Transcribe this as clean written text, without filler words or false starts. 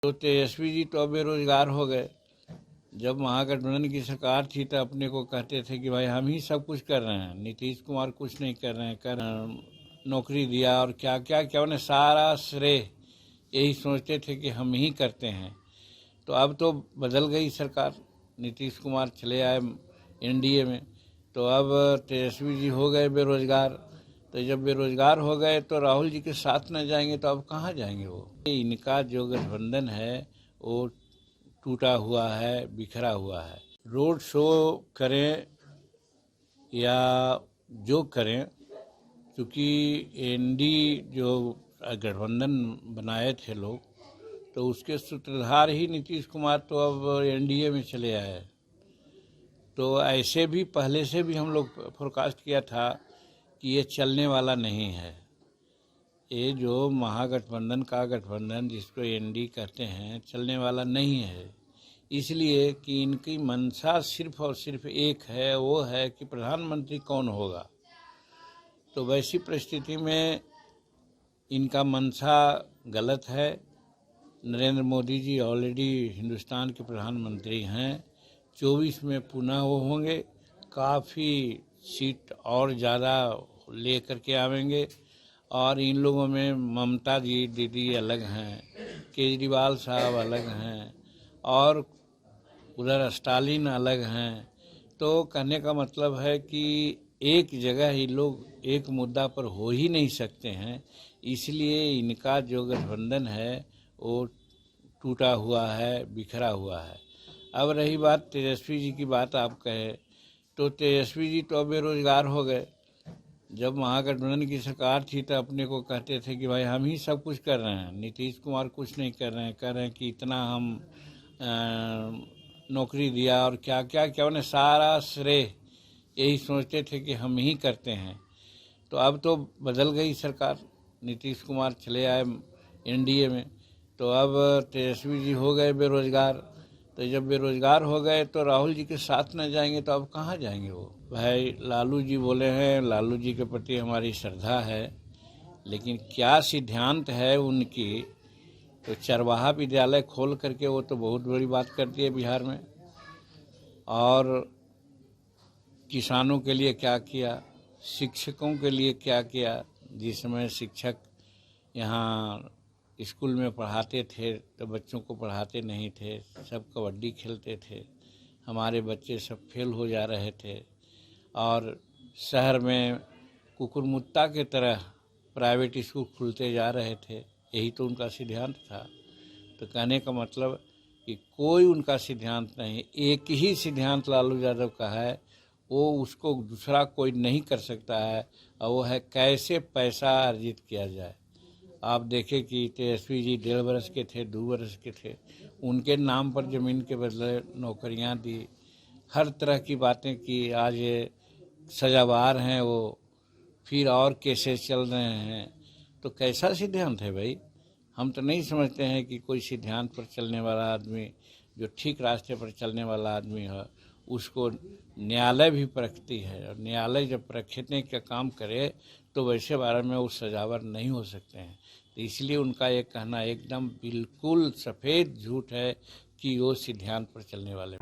तो तेजस्वी जी तो बेरोजगार हो गए। जब महागठबंधन की सरकार थी तो अपने को कहते थे कि भाई हम ही सब कुछ कर रहे हैं, नीतीश कुमार कुछ नहीं कर रहे हैं, नौकरी दिया और क्या क्या क्या, उन्हें सारा श्रेय यही सोचते थे कि हम ही करते हैं। तो अब तो बदल गई सरकार, नीतीश कुमार चले आए एनडीए में, तो अब तेजस्वी जी हो गए बेरोजगार। तो जब बेरोजगार हो गए तो राहुल जी के साथ न जाएंगे तो अब कहाँ जाएंगे वो। इनका जो गठबंधन है वो टूटा हुआ है, बिखरा हुआ है। रोड शो करें या जो करें, क्योंकि एनडी जो गठबंधन बनाए थे लोग, तो उसके सूत्रधार ही नीतीश कुमार तो अब एनडीए में चले आए। तो ऐसे भी पहले से भी हम लोग फोरकास्ट किया था कि ये चलने वाला नहीं है। ये जो महागठबंधन का गठबंधन जिसको एनडी कहते हैं, चलने वाला नहीं है। इसलिए कि इनकी मंशा सिर्फ और सिर्फ एक है, वो है कि प्रधानमंत्री कौन होगा। तो वैसी परिस्थिति में इनका मंशा गलत है। नरेंद्र मोदी जी ऑलरेडी हिंदुस्तान के प्रधानमंत्री हैं, 24 में पुनः वो होंगे, काफ़ी सीट और ज़्यादा ले करके आवेंगे। और इन लोगों में ममता जी दीदी अलग हैं, केजरीवाल साहब अलग हैं और उधर स्टालिन अलग हैं। तो कहने का मतलब है कि एक जगह ही लोग एक मुद्दा पर हो ही नहीं सकते हैं। इसलिए इनका जो गठबंधन है वो टूटा हुआ है, बिखरा हुआ है। अब रही बात तेजस्वी जी की बात, आप कहे तो तेजस्वी जी तो बेरोजगार हो गए। जब महागठबंधन की सरकार थी तो अपने को कहते थे कि भाई हम ही सब कुछ कर रहे हैं, नीतीश कुमार कुछ नहीं कर रहे हैं कि इतना हम नौकरी दिया और क्या क्या क्या, उन्हें सारा श्रेय यही सोचते थे कि हम ही करते हैं। तो अब तो बदल गई सरकार, नीतीश कुमार चले आए एनडीए में, तो अब तेजस्वी जी हो गए बेरोजगार। तो जब बेरोजगार हो गए तो राहुल जी के साथ न जाएंगे तो अब कहाँ जाएंगे वो। भाई लालू जी बोले हैं, लालू जी के प्रति हमारी श्रद्धा है, लेकिन क्या सिद्धांत है उनकी। तो चरवाहा विद्यालय खोल करके वो तो बहुत बड़ी बात करती है बिहार में। और किसानों के लिए क्या किया, शिक्षकों के लिए क्या किया। जिस समय शिक्षक यहाँ स्कूल में पढ़ाते थे तो बच्चों को पढ़ाते नहीं थे, सब कबड्डी खेलते थे, हमारे बच्चे सब फेल हो जा रहे थे। और शहर में कुकुरमुत्ता के तरह प्राइवेट स्कूल खुलते जा रहे थे, यही तो उनका सिद्धांत था। तो कहने का मतलब कि कोई उनका सिद्धांत नहीं, एक ही सिद्धांत लालू यादव का है, वो उसको दूसरा कोई नहीं कर सकता है, और वो है कैसे पैसा अर्जित किया जाए। आप देखें कि तेजस्वी जी 1.5 वर्ष के थे, 2 वर्ष के थे, उनके नाम पर ज़मीन के बदले नौकरियां दी, हर तरह की बातें की। आज ये सजावार हैं वो, फिर और केसेस चल रहे हैं। तो कैसा सिद्धांत है भाई। हम तो नहीं समझते हैं कि कोई सिद्धांत पर चलने वाला आदमी, जो ठीक रास्ते पर चलने वाला आदमी है, उसको न्यायालय भी परखती है। और न्यायालय जब परखने का काम करे तो वैसे बारे में वो सजावर नहीं हो सकते हैं। तो इसलिए उनका ये कहना एकदम बिल्कुल सफ़ेद झूठ है कि वो सिद्धांत पर चलने वाले